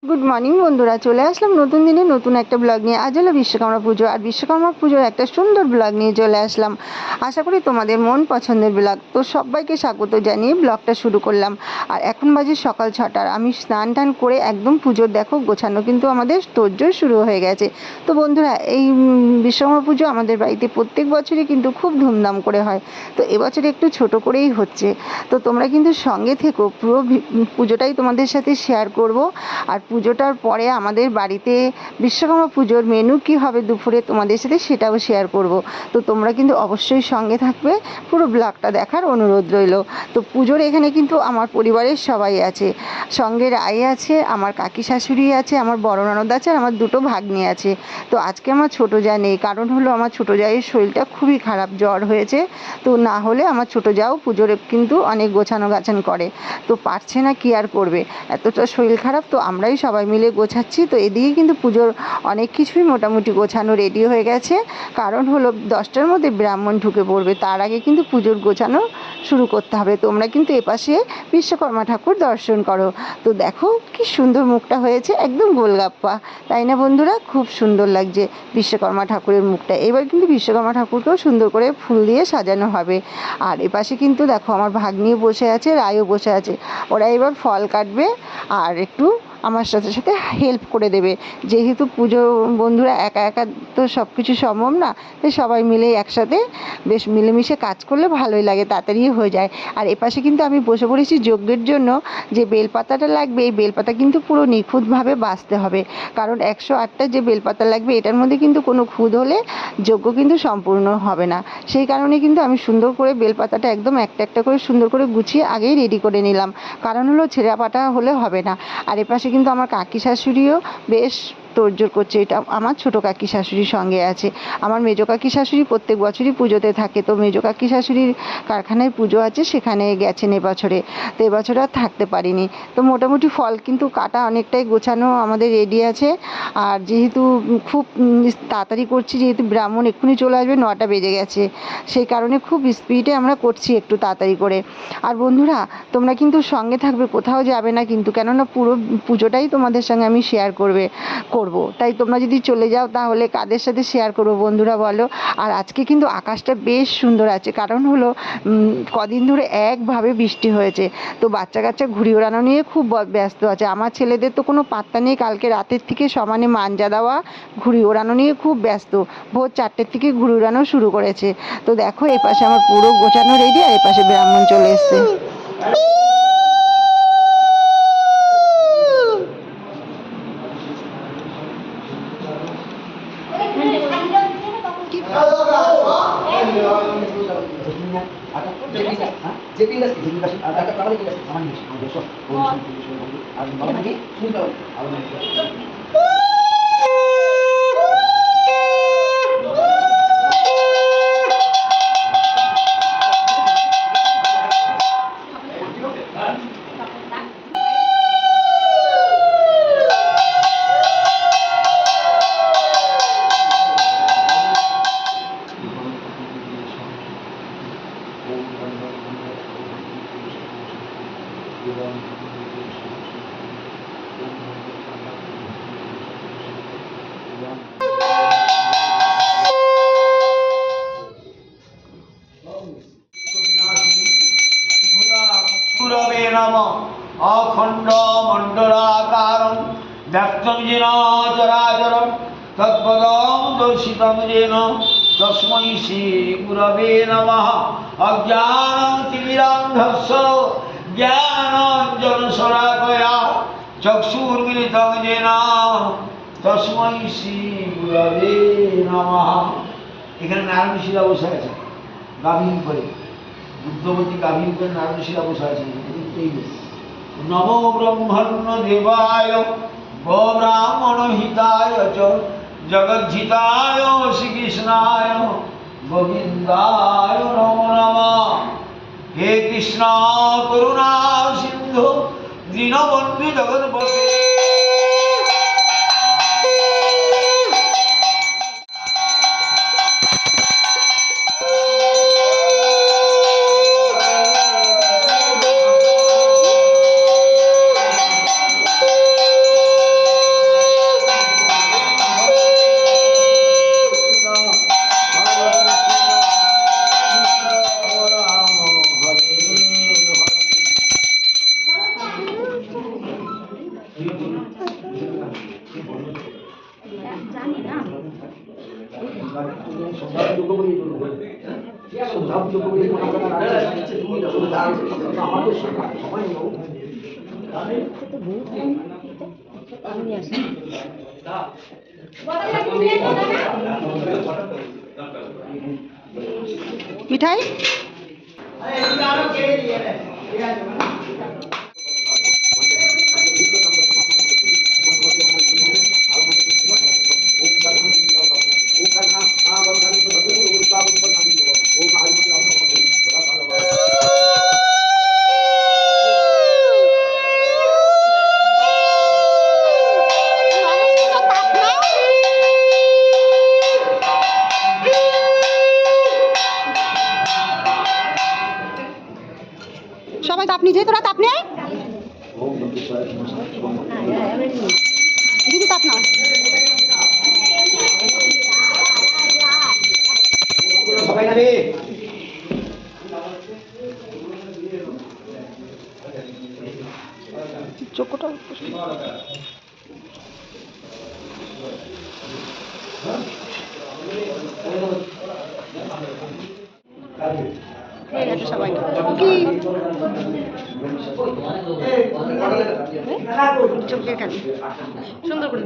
Good morning বন্ধুরা, চলে আসলাম নতুন দিনে নতুন একটা ব্লগ নিয়ে। আজ হলো বিশ্বকর্মা পুজো, আর বিশ্বকর্মা পুজোর একটা সুন্দর ব্লগ নিয়ে চলে আসলাম। আশা করি তোমাদের মন পছন্দের ব্লগ। তো সবাইকে স্বাগত জানিয়ে ব্লগটা শুরু করলাম। আর এখন বাজে সকাল 6টার। আমি স্নান টান করে একদম পুজোর দেখো গোছানো কিন্তু আমাদের তোড়জোড় শুরু হয়ে গেছে। তো বন্ধুরা, এই বিশ্বকর্মা পুজো আমাদের বাড়িতে প্রত্যেক বছরই কিন্তু খুব ধুমধাম করে হয়। তো এবছর একটু ছোট করেই হচ্ছে। তো তোমরা কিন্তু সঙ্গে থেকো, পুরো পুজোটাই তোমাদের সাথে শেয়ার করব। আর পুজোটার পরে আমাদের বাড়িতে বিশ্বকর্মা পুজোর মেনু কী হবে দুপুরে তোমাদের সাথে সেটাও শেয়ার করব। তো তোমরা কিন্তু অবশ্যই সঙ্গে থাকবে, পুরো ব্লগটা দেখার অনুরোধ রইল। তো পুজোর এখানে কিন্তু আমার পরিবারের সবাই আছে, সঙ্গে রায় আছে, আমার কাকি শাশুড়ি আছে, আমার বড় ননদ আছে, আর আমার দুটো ভাগ্নি আছে। তো আজকে আমার ছোটো যা নেই, কারণ হলো আমার ছোটো জায়ের শরীরটা খুবই খারাপ, জ্বর হয়েছে। তো না হলে আমার ছোটো যাও পুজোর কিন্তু অনেক গোছানো গাছান করে, তো পারছে না, কি আর করবে, এতটা শরীর খারাপ। তো আমরাই সবাই মিলে গোছাচ্ছি। তো এদিকে কিন্তু পুজোর অনেক কিছুই মোটামুটি গোছানো রেডি হয়ে গেছে। কারণ হলো 10টার মধ্যে ব্রাহ্মণ ঢুকে পড়বে, তার আগে কিন্তু পুজোর গোছানো শুরু করতে হবে। তোমরা কিন্তু এপাশে বিশ্বকর্মা ঠাকুর দর্শন করো। তো দেখো কি সুন্দর মুখটা হয়েছে, একদম গোলগাপ্পা, তাই না বন্ধুরা? খুব সুন্দর লাগছে বিশ্বকর্মা ঠাকুরের মুখটা। এবার কিন্তু বিশ্বকর্মা ঠাকুরকেও সুন্দর করে ফুল দিয়ে সাজানো হবে। আর এপাশে কিন্তু দেখো আমার ভাগ্নিও বসে আছে, রায়ও বসে আছে। ওরা এবার ফল কাটবে আর একটু আমার সাথে সাথে হেল্প করে দেবে। যেহেতু পুজো বন্ধুরা, একা একা তো সব কিছু সম্ভব না, তাই সবাই মিলে একসাথে বেশ মিলেমিশে কাজ করলে ভালোই লাগে, তাড়াতাড়ি হয়ে যায়। আর এপাশে কিন্তু আমি বসে পড়েছি যজ্ঞের জন্য। যে বেলপাতাটা লাগবে, এই বেলপাতা কিন্তু পুরো নিখুঁতভাবে বাছতে হবে, কারণ 108টা যে বেলপাতা লাগবে, এটার মধ্যে কিন্তু কোনো খুঁত হলে যজ্ঞ কিন্তু সম্পূর্ণ হবে না। সেই কারণে কিন্তু আমি সুন্দর করে বেলপাতাটা একদম একটা একটা করে সুন্দর করে গুছিয়ে আগেই রেডি করে নিলাম, কারণ হলো ছেঁড়া পাটা হলে হবে না। আর এপাশে কিন্তু আমার কাকি শাশুড়িও বেশ তোড়জোড় করছে। এটা আমার ছোটো কাকি শাশুড়ির সঙ্গে আছে। আমার মেজো কাকি শাশুড়ি প্রত্যেক বছরই পুজোতে থাকে, তো মেজো কাকি শাশুড়ির কারখানায় পুজো আছে, সেখানে গেছেন এবছরে। তো এবছরে আর থাকতে পারিনি। তো মোটামুটি ফল কিন্তু কাটা অনেকটাই গোছানো আমাদের রেডি আছে। আর যেহেতু খুব তাড়াতাড়ি করছি, যেহেতু ব্রাহ্মণ এক্ষুনি চলে আসবে, 9টা বেজে গেছে, সেই কারণে খুব স্পিডে আমরা করছি একটু তাড়াতাড়ি করে। আর বন্ধুরা, তোমরা কিন্তু সঙ্গে থাকবে, কোথাও যাবে না কিন্তু, কেননা পুরো পুজোটাই তোমাদের সঙ্গে আমি শেয়ার করব। তাই তোমরা যদি চলে যাও তাহলে কাদের সাথে শেয়ার করবো বন্ধুরা বলো? আর আজকে কিন্তু আকাশটা বেশ সুন্দর আছে, কারণ হলো কদিন ধরে একভাবে বৃষ্টি হয়েছে। তো বাচ্চা কাচ্চা ঘুড়ি ওড়ানো নিয়ে খুব ব্যস্ত আছে। আমার ছেলেদের তো কোনো পাত্তা নেই, কালকে রাতের থেকে সমানে মাঞ্জা দেওয়া, ঘুড়ি ওড়ানো নিয়ে খুব ব্যস্ত। ভোর 4টের থেকে ঘুড়ি ওড়ানো শুরু করেছে। তো দেখো এপাশে আমার পুরো গোছানো রেডি, আর এপাশে ব্রাহ্মণ চলে এসছে। গুরবে নমঃ। অখণ্ড মণ্ডলাকারং ব্যক্তং যেন চরাচরং তৎপদং দর্শিতং যেন তস্मै শ্রী গুরবে নমঃ। অজ্ঞানতিমিরান্ধস্য জ্ঞানাঞ্জনশলাকয়া চক্ষুর্মিলিতং যেন তস্मै শ্রী গুরবে নমঃ। এখানে নারায়ণ শিলা বসে আছে গাভীর করে, বুদ্ধবতী গাভীর করে নারায়ণ শিলা বসে আছে। নমো ব্রহ্মণ্য দেবায় গো ব্রাহ্মণ হিতায় চ জগজ্জিতায় শ্রীকৃষ্ণায় গোবিন্দায় নমো নমঃ। হে কৃষ্ণ করুণা সিন্ধু দীনবন্ধু জগৎপতে। জানি না মিঠাই সবাই তাপ নিয়ে তোরা তাপ নেই দিদি তাপ নাও চোখটা ঠিক আছে সবাই কি চোখ দিয়ে খাবি সুন্দর করে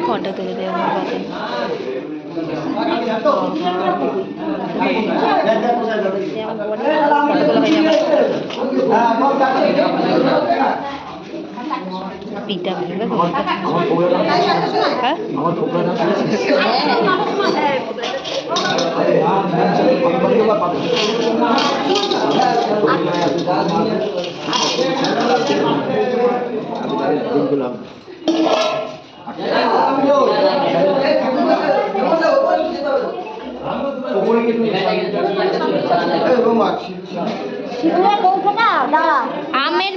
ফটো তুলে দেয় আমার পিঠা আমের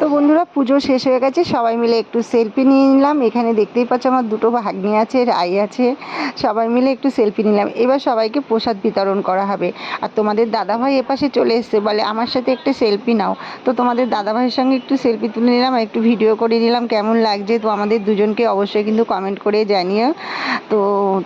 তো বন্ধুরা পুজো শেষ হয়ে গেছে সবাই মিলে একটু সেলফি নিয়ে নিলাম এখানে দেখতেই পাচ্ছ আমার দুটো ভাগ্নি আছে রাই আছে সবাই মিলে একটু সেলফি নিলাম এবার সবাইকে প্রসাদ বিতরণ করা হবে আর তোমাদের দাদাভাই এপাশে চলে এসছে বলে আমার সাথে একটা সেলফি নাও তো তোমাদের দাদাভাইয়ের সঙ্গে একটু সেলফি তুলে নিলাম আর একটু ভিডিও করে নিলাম কেমন লাগছে তো আমাদের দুজনকে অবশ্যই কিন্তু কমেন্ট করে জানিও তো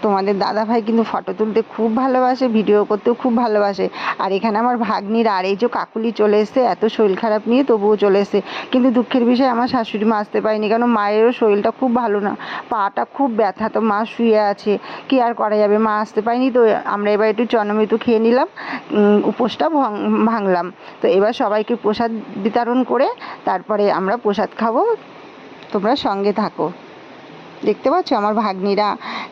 তোমাদের দাদাভাই কিন্তু ফটো তুলতে খুব ভালোবাসে ভিডিও করতেও খুব ভালোবাসে আর এখানে আমার ভাগ্নির আর এই যে কাকুলি চলে এসছে এত শরীর খারাপ নিয়ে তবুও চলে এসছে কিন্তু দুঃখের বিষয় আমার শাশুড়ি মা আসতে পারেনি কারণ মায়েরও শরীরটা খুব ভালো না পাটা খুব ব্যথা তো মা শুয়ে আছে কি আর করা যাবে মা আসতে পারেনি তো আমরা এবার একটু চন্নমৃত্যু খেয়ে নিলাম উপোসটা ভাঙলাম তো এবার সবাইকে প্রসাদ বিতরণ করে তারপরে আমরা প্রসাদ খাবো তোমরা সঙ্গে থাকো দেখতে পাচ্ছ আমার ভাগ্নিরা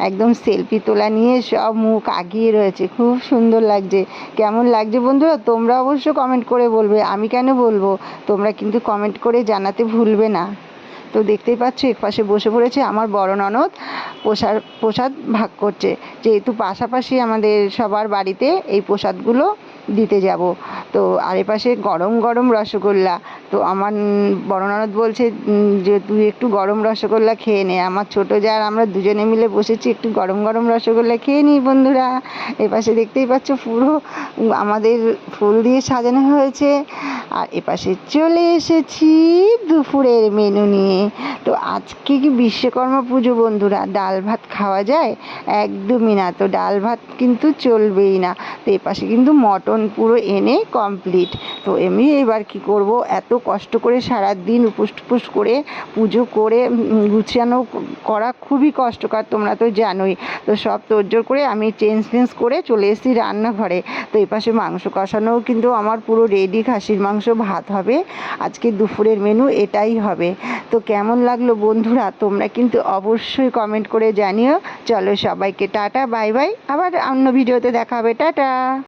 একদম সেলফি তোলা নিয়ে সব মুখ আগিয়ে রয়েছে খুব সুন্দর লাগছে কেমন লাগছে বন্ধুরা তোমরা অবশ্য কমেন্ট করে বলবে আমি কেন বলবো তোমরা কিন্তু কমেন্ট করে জানাতে ভুলবে না তো দেখতেই পাচ্ছ একপাশে বসে পড়েছে আমার বড় ননদ প্রসাদ ভাগ করছে যেহেতু পাশাপাশি আমাদের সবার বাড়িতে এই প্রসাদগুলো দিতে যাব তো আর এপাশে গরম গরম রসগোল্লা তো আমার বড় ননদ বলছে যে তুই একটু গরম রসগোল্লা খেয়ে নে আমার ছোটো জার আমরা দুজনে মিলে বসেছি একটু গরম গরম রসগোল্লা খেয়ে নিই বন্ধুরা এপাশে দেখতেই পাচ্ছ পুরো আমাদের ফুল দিয়ে সাজানো হয়েছে আর এপাশে চলে এসেছি দুপুরের মেনু নিয়ে তো আজকে কি বিশ্বকর্মা পুজো বন্ধুরা ডাল ভাত খাওয়া যায় একদমই না তো ডাল ভাত কিন্তু চলবেই না তো এপাশে কিন্তু মটন পুরো এনে কমপ্লিট তো এমনি এবার কি করব এত কষ্ট করে সারা দিন উপোস করে পুজো করে গুছানো করা খুবই কষ্টকর তোমরা তো জানোই তো সব তোড়জোড় করে আমি চেঞ্জ করে চলে এসেছি রান্নাঘরে তো এপাশে মাংস কষানোও কিন্তু আমার পুরো রেডি খাসির মাংস ভাত হবে আজকে দুপুরের মেনু এটাই হবে তো কেমন লাগলো বন্ধুরা তোমরা কিন্তু অবশ্যই কমেন্ট করে জানিও চলো সবাইকে টাটা বাই বাই আবার অন্য ভিডিওতে দেখা হবে টাটা।